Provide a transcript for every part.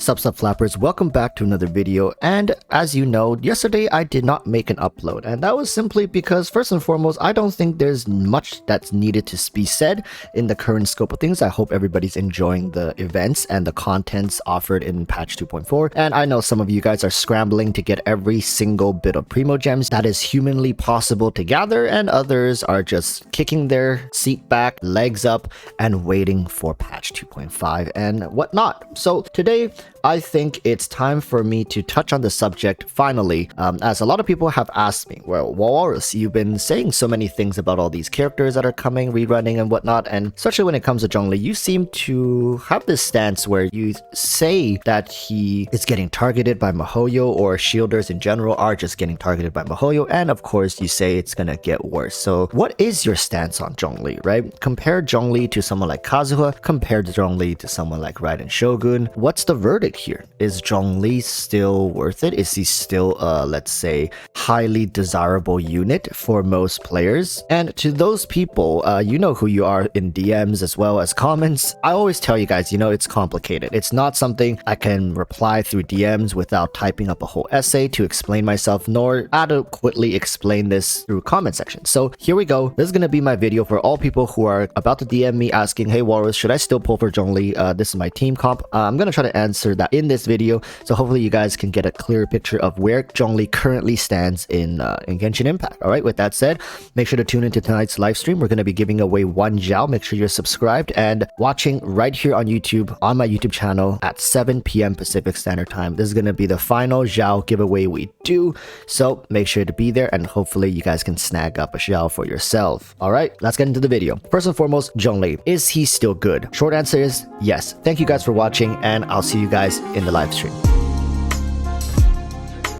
Sup flappers, welcome back to another video. And as you know, yesterday I did not make an upload, and that was simply because first and foremost I don't think there's much that's needed to be said in the current scope of things. I hope everybody's enjoying the events and the contents offered in patch 2.4, and I know some of you guys are scrambling to get every single bit of primo gems that is humanly possible to gather, and others are just kicking their seat back, legs up, and waiting for patch 2.5 and whatnot. So today I think it's time for me to touch on the subject finally, as a lot of people have asked me, well, Walrus, you've been saying so many things about all these characters that are coming, rerunning and whatnot, and especially when it comes to Zhongli, you seem to have this stance where you say that he is getting targeted by miHoYo, or shielders in general are just getting targeted by miHoYo, and of course you say it's gonna get worse. So what is your stance on Zhongli, right? Compare Zhongli to someone like Kazuha, compare Zhongli to someone like Raiden Shogun. What's the verdict here? Is Zhongli still worth it? Is he still let's say highly desirable unit for most players? And to those people, you know who you are in DMs as well as comments. I always tell you guys, you know, it's complicated. It's not something I can reply through DMs without typing up a whole essay to explain myself, nor adequately explain this through comment section. So here we go. This is gonna be my video for all people who are about to DM me asking, hey Walrus, should I still pull for Zhongli? This is my team comp. I'm gonna try to answer that in this video, so hopefully you guys can get a clear picture of where Zhongli currently stands in Genshin Impact. Alright, with that said, make sure to tune into tonight's live stream. We're gonna be giving away one Zhao. Make sure you're subscribed and watching right here on YouTube, on my YouTube channel at 7 p.m. Pacific Standard Time. This is gonna be the final Zhao giveaway we do, so make sure to be there and hopefully you guys can snag up a Zhao for yourself. Alright, let's get into the video. First and foremost, Zhongli. Is he still good? Short answer is yes. Thank you guys for watching, and I'll see you guys in the live stream.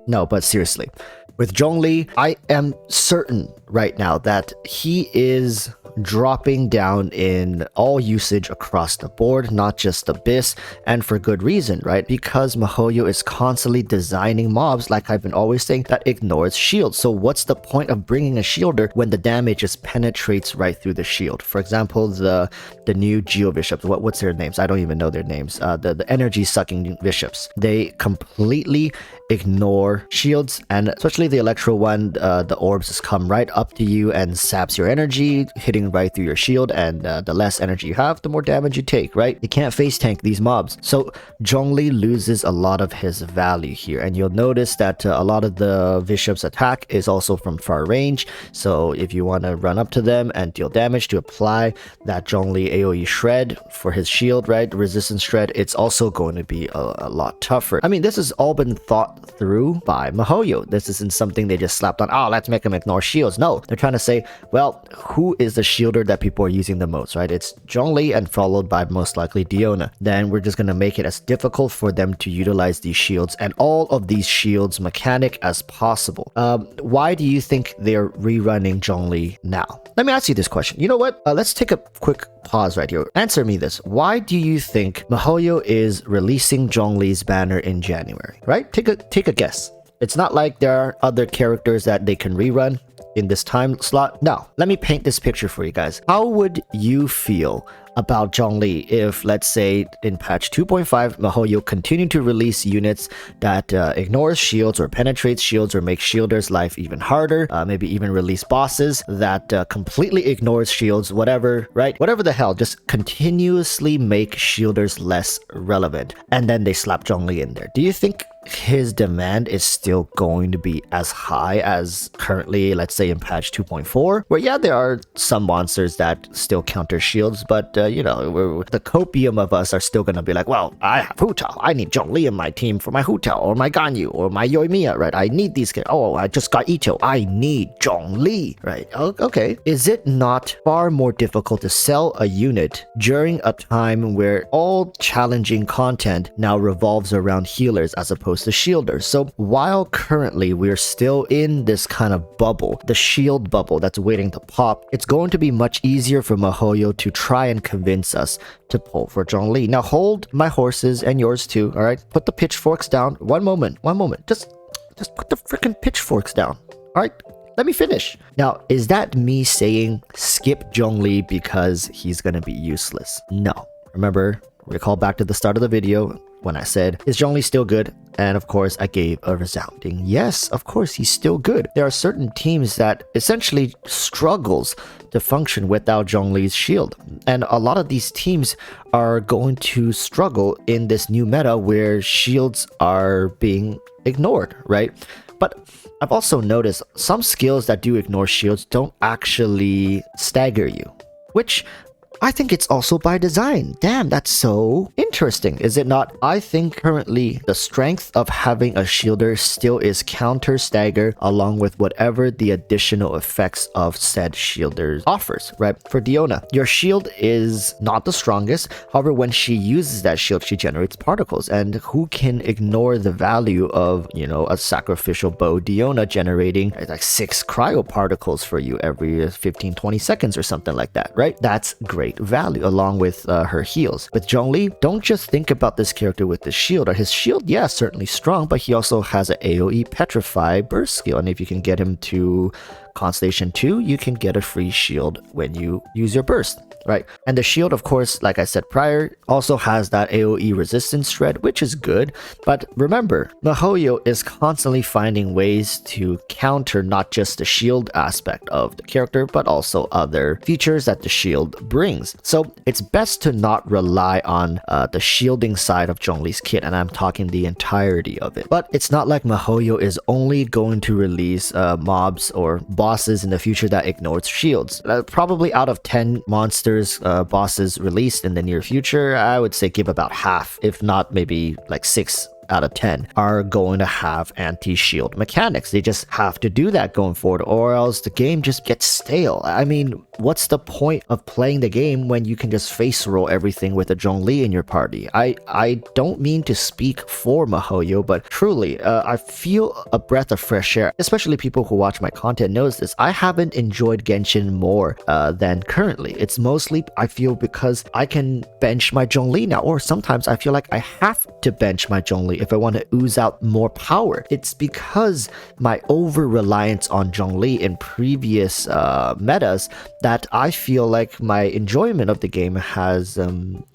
No, but seriously, with Zhongli, I am certain right now that he is dropping down in all usage across the board, not just Abyss, and for good reason, right? Because miHoYo is constantly designing mobs, like I've been always saying, that ignores shields. So what's the point of bringing a shielder when the damage just penetrates right through the shield? For example, the new Geo Bishops, what's their names? I don't even know their names. The energy sucking bishops, they completely ignore shields, and especially the Electro one, the orbs just come right up to you and saps your energy, hitting right through your shield, and the less energy you have, the more damage you take, right? You can't face tank these mobs. So Zhongli loses a lot of his value here, and you'll notice that a lot of the Bishop's attack is also from far range. So if you want to run up to them and deal damage to apply that Zhongli AoE shred for his shield, right? Resistance shred, it's also going to be a lot tougher. I mean, this has all been thought through by miHoYo. This isn't something they just slapped on, oh, let's make him ignore shields. No, they're trying to say, well, who is the shielder that people are using the most, right? It's Zhongli, and followed by most likely Diona. Then we're just going to make it as difficult for them to utilize these shields and all of these shields mechanic as possible. Why do you think they're rerunning Zhongli now? Let me ask you this question. You know what? Let's take a quick pause right here. Answer me this. Why do you think miHoYo is releasing Zhongli's banner in January, right? Take a guess. It's not like there are other characters that they can rerun in this time slot. No, let me paint this picture for you guys. How would you feel about Zhongli if, let's say, in patch 2.5, miHoYo continued to release units that ignores shields or penetrates shields or makes shielders' life even harder, maybe even release bosses that completely ignores shields, whatever, right? Whatever the hell, just continuously make shielders less relevant, and then they slap Zhongli in there. Do you think his demand is still going to be as high as currently, let's say in patch 2.4, where yeah, there are some monsters that still counter shields, but you know, the copium of us are still gonna be like, well, I have Hu Tao, I need Zhongli in my team for my Hu Tao or my Ganyu or my Yoimiya, right? I need these guys. Oh, I just got Ito, I need Zhongli, right? Okay, is it not far more difficult to sell a unit during a time where all challenging content now revolves around healers as opposed to shielders? So while currently we're still in this kind of bubble, the shield bubble that's waiting to pop, it's going to be much easier for miHoYo to try and convince us to pull for Zhongli. Now hold my horses and yours too, all right? Put the pitchforks down. One moment. Just put the freaking pitchforks down. All right? Let me finish. Now, is that me saying skip Zhongli because he's gonna be useless? No. Remember, recall back to the start of the video. when I said, is Zhongli still good? And of course, I gave a resounding yes. Of course, he's still good. There are certain teams that essentially struggles to function without Zhongli's shield. And a lot of these teams are going to struggle in this new meta where shields are being ignored, right? But I've also noticed some skills that do ignore shields don't actually stagger you, which I think it's also by design. Damn, that's so interesting, is it not? I think currently the strength of having a shielder still is counter stagger along with whatever the additional effects of said shielder offers, right? For Diona, your shield is not the strongest. However, when she uses that shield, she generates particles. And who can ignore the value of, you know, a sacrificial bow Diona generating like 6 cryo particles for you every 15-20 seconds or something like that, right? That's great value along with her heals. With Zhongli, don't just think about this character with the shield. His shield, yeah, certainly strong, but he also has an AoE Petrify burst skill, and if you can get him to Constellation 2, you can get a free shield when you use your burst, right? And the shield, of course, like I said prior, also has that AoE resistance shred, which is good. But remember, miHoYo is constantly finding ways to counter not just the shield aspect of the character, but also other features that the shield brings. So it's best to not rely on the shielding side of Zhongli's kit, and I'm talking the entirety of it. But it's not like miHoYo is only going to release mobs or bosses in the future that ignores shields. Probably out of 10 monsters bosses released in the near future, I would say give about half, if not maybe like 6 out of 10 are going to have anti-shield mechanics. They just have to do that going forward, or else the game just gets stale. I mean, what's the point of playing the game when you can just face roll everything with a Zhongli in your party? I don't mean to speak for miHoYo, but truly, I feel a breath of fresh air. Especially people who watch my content knows this. I haven't enjoyed Genshin more than currently. It's mostly, I feel, because I can bench my Zhongli now, or sometimes I feel like I have to bench my Zhongli if I want to ooze out more power. It's because my over-reliance on Zhongli in previous metas that I feel like my enjoyment of the game has,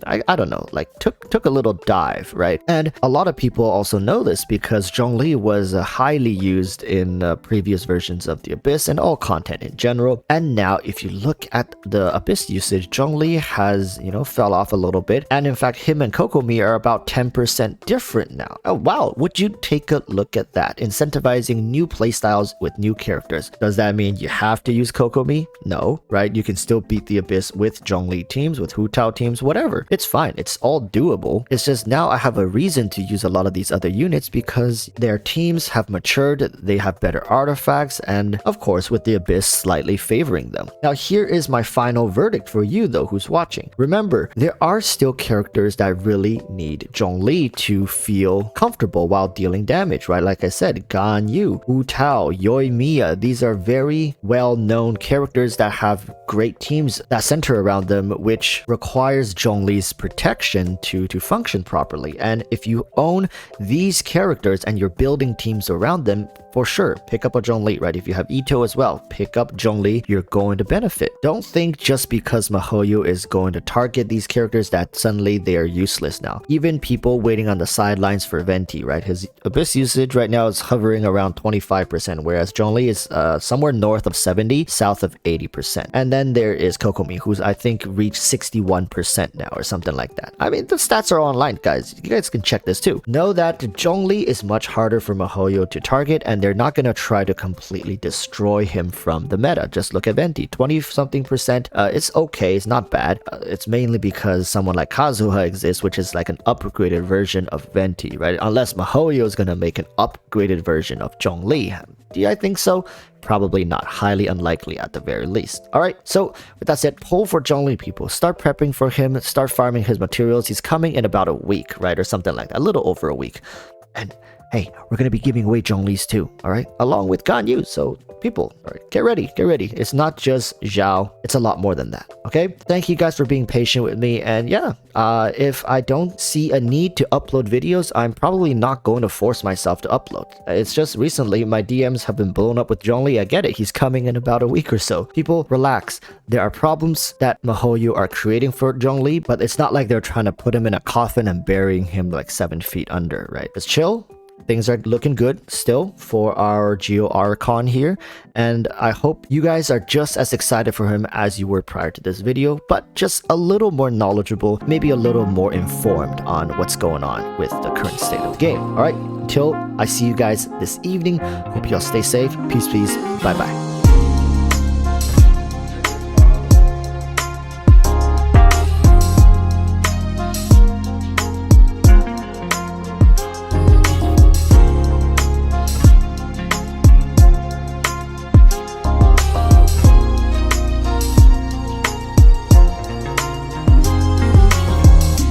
I don't know, like took a little dive, right? And a lot of people also know this because Zhongli was highly used in previous versions of the Abyss and all content in general. And now if you look at the Abyss usage, Zhongli has, you know, fell off a little bit. And in fact, him and Kokomi are about 10% different now. Oh wow, would you take a look at that? Incentivizing new playstyles with new characters. Does that mean you have to use Kokomi? No, right? You can still beat the Abyss with Zhongli teams, with Hu Tao teams, whatever. It's fine. It's all doable. It's just now I have a reason to use a lot of these other units because their teams have matured, they have better artifacts, and of course with the Abyss slightly favoring them. Now here is my final verdict for you though who's watching. Remember, there are still characters that really need Zhongli to feel comfortable while dealing damage, right? Like I said, Gan Yu, Wu Tao, Yoimiya, these are very well-known characters that have great teams that center around them, which requires Zhongli's protection to function properly. And if you own these characters and you're building teams around them, for sure, pick up a Zhongli, right? If you have Ito as well, pick up Zhongli, you're going to benefit. Don't think just because miHoYo is going to target these characters that suddenly they are useless now. Even people waiting on the sidelines for Venti, right? His Abyss usage right now is hovering around 25%, whereas Zhongli is somewhere north of 70, south of 80%. And then there is Kokomi, who's I think reached 61% now or something like that. I mean, the stats are online, guys. You guys can check this too. Know that Zhongli is much harder for miHoYo to target, and they're not going to try to completely destroy him from the meta. Just look at Venti, 20-something%. It's okay, it's not bad. It's mainly because someone like Kazuha exists, which is like an upgraded version of Venti, right? Unless miHoYo is going to make an upgraded version of Zhongli. Do I think so? Probably not. Highly unlikely at the very least. Alright, so with that said, pull for Zhongli, people. Start prepping for him, start farming his materials. He's coming in about a week, right? Or something like that. A little over a week. And hey, we're gonna be giving away Zhongli's too, all right? Along with Ganyu. So people, all right, get ready, get ready. It's not just Zhao, it's a lot more than that, okay? Thank you guys for being patient with me, and yeah, if I don't see a need to upload videos, I'm probably not going to force myself to upload. It's just recently my DMs have been blown up with Zhongli. I get it, he's coming in about a week or so. People, relax. There are problems that MiHoYo are creating for Zhongli, but it's not like they're trying to put him in a coffin and burying him like 7 feet under, right? Just chill. Things are looking good still for our Geo Archon here, and I hope you guys are just as excited for him as you were prior to this video, but just a little more knowledgeable, maybe a little more informed on what's going on with the current state of the game. Alright, until I see you guys this evening, hope y'all stay safe. Peace, bye bye.